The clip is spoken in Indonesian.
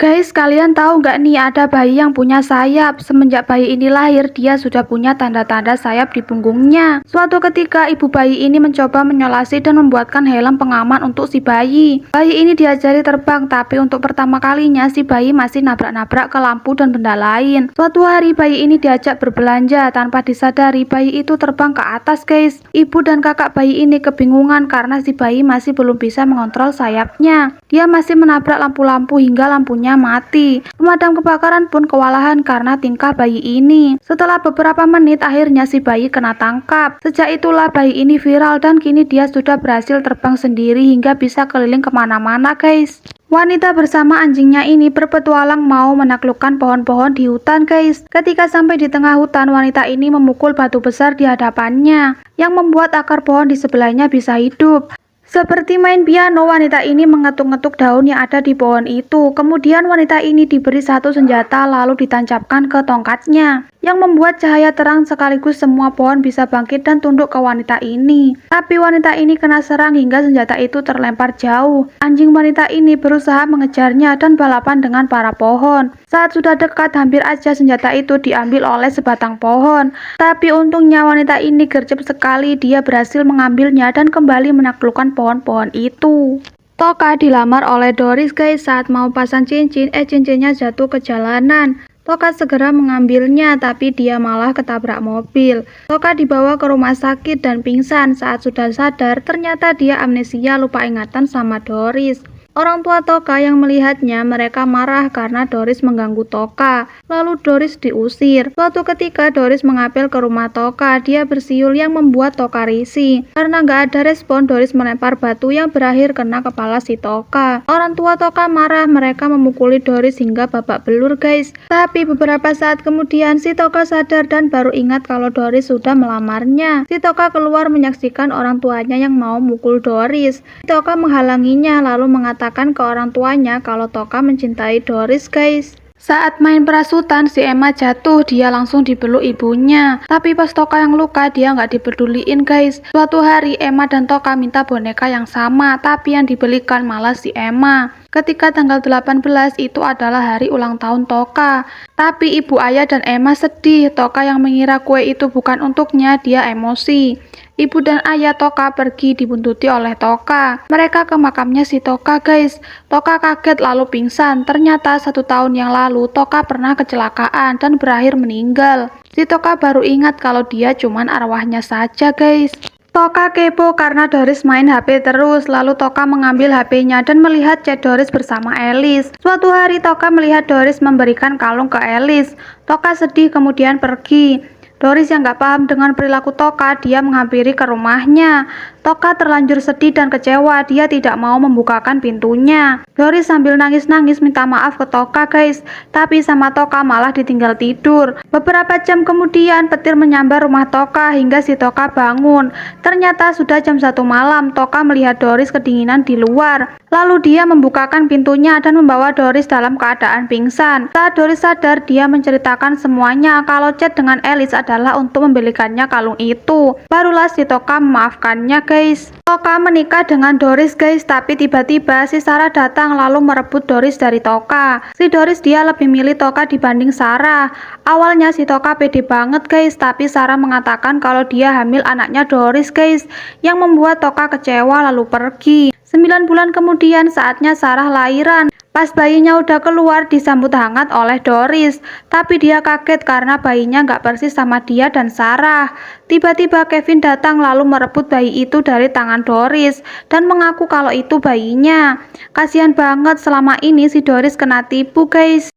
Guys, kalian tahu nggak nih ada bayi yang punya sayap? Semenjak bayi ini lahir, dia sudah punya tanda-tanda sayap di punggungnya. Suatu ketika, ibu bayi ini mencoba menyolasi dan membuatkan helm pengaman untuk si bayi. Bayi ini diajari terbang, tapi untuk pertama kalinya si bayi masih nabrak-nabrak ke lampu dan benda lain. Suatu hari, bayi ini diajak berbelanja. Tanpa disadari, bayi itu terbang ke atas, guys. Ibu dan kakak bayi ini kebingungan karena si bayi masih belum bisa mengontrol sayapnya. Dia masih menabrak lampu-lampu hingga lampunya mati. Pemadam kebakaran pun kewalahan karena tingkah bayi ini. Setelah beberapa menit, akhirnya si bayi kena tangkap. Sejak itulah bayi ini viral dan kini dia sudah berhasil terbang sendiri hingga bisa keliling kemana-mana, guys. Wanita bersama anjingnya ini berpetualang mau menaklukkan pohon-pohon di hutan, guys. Ketika sampai di tengah hutan, wanita ini memukul batu besar di hadapannya yang membuat akar pohon di sebelahnya bisa hidup. Seperti main piano, wanita ini mengetuk-ngetuk daun yang ada di pohon itu. Kemudian wanita ini diberi satu senjata lalu ditancapkan ke tongkatnya, yang membuat cahaya terang sekaligus semua pohon bisa bangkit dan tunduk ke wanita ini. Tapi wanita ini kena serang hingga senjata itu terlempar jauh. Anjing wanita ini berusaha mengejarnya dan balapan dengan para pohon. Saat sudah dekat, hampir aja senjata itu diambil oleh sebatang pohon. Tapi untungnya wanita ini gercep sekali, dia berhasil mengambilnya dan kembali menaklukkan pohon-pohon itu. Toka dilamar oleh Doris, guys. Saat mau pasang cincin, cincinnya jatuh ke jalanan. Toka segera mengambilnya, tapi dia malah ketabrak mobil. Toka dibawa ke rumah sakit dan pingsan. Saat sudah sadar, ternyata dia amnesia, lupa ingatan sama Doris. Orang tua Toka yang melihatnya, mereka marah karena Doris mengganggu Toka. Lalu Doris diusir. Suatu ketika Doris mengapel ke rumah Toka. Dia bersiul yang membuat Toka risih. Karena nggak ada respon, Doris melempar batu yang berakhir kena kepala si Toka. Orang tua Toka marah, mereka memukuli Doris hingga babak belur, guys. Tapi beberapa saat kemudian si Toka sadar dan baru ingat kalau Doris sudah melamarnya. Si Toka keluar menyaksikan orang tuanya yang mau mukul Doris. Si Toka menghalanginya lalu mengatakan ke orang tuanya kalau Toka mencintai Doris, guys. Saat main perasutan, si Emma jatuh, dia langsung dipeluk ibunya. Tapi pas Toka yang luka, dia nggak dipeduliin, guys. Suatu hari, Emma dan Toka minta boneka yang sama, tapi yang dibelikan malah si Emma. Ketika tanggal 18 itu adalah hari ulang tahun Toka. Tapi ibu, ayah, dan Emma sedih. Toka yang mengira kue itu bukan untuknya, dia emosi. Ibu dan ayah Toka pergi dibuntuti oleh Toka. Mereka ke makamnya si Toka, guys. Toka kaget lalu pingsan. Ternyata 1 tahun yang lalu Toka pernah kecelakaan dan berakhir meninggal. Si Toka baru ingat kalau dia cuman arwahnya saja, guys. Toka kepo karena Doris main HP terus. Lalu Toka mengambil HP-nya dan melihat chat Doris bersama Alice. Suatu hari Toka melihat Doris memberikan kalung ke Alice. Toka sedih kemudian pergi. Doris yang gak paham dengan perilaku Toka, dia menghampiri ke rumahnya. Toka terlanjur sedih dan kecewa, dia tidak mau membukakan pintunya. Doris sambil nangis-nangis minta maaf ke Toka, guys. Tapi sama Toka malah ditinggal tidur. Beberapa jam kemudian petir menyambar rumah Toka hingga si Toka bangun. Ternyata sudah jam 1 malam. Toka melihat Doris kedinginan di luar. Lalu dia membukakan pintunya dan membawa Doris dalam keadaan pingsan. Saat Doris sadar, dia menceritakan semuanya kalau chat dengan Alice adalah untuk membelikannya kalung itu. Barulah si Toka memaafkannya, guys. Toka menikah dengan Doris, guys, tapi tiba-tiba si Sarah datang lalu merebut Doris dari Toka. Si Doris dia lebih milih Toka dibanding Sarah. Awalnya si Toka pede banget, guys, tapi Sarah mengatakan kalau dia hamil anaknya Doris, guys, yang membuat Toka kecewa lalu pergi. 9 bulan kemudian saatnya Sarah lahiran. Pas bayinya udah keluar, disambut hangat oleh Doris. Tapi dia kaget karena bayinya nggak persis sama dia dan Sarah. Tiba-tiba Kevin datang lalu merebut bayi itu dari tangan Doris dan mengaku kalau itu bayinya. Kasihan banget, selama ini si Doris kena tipu, guys.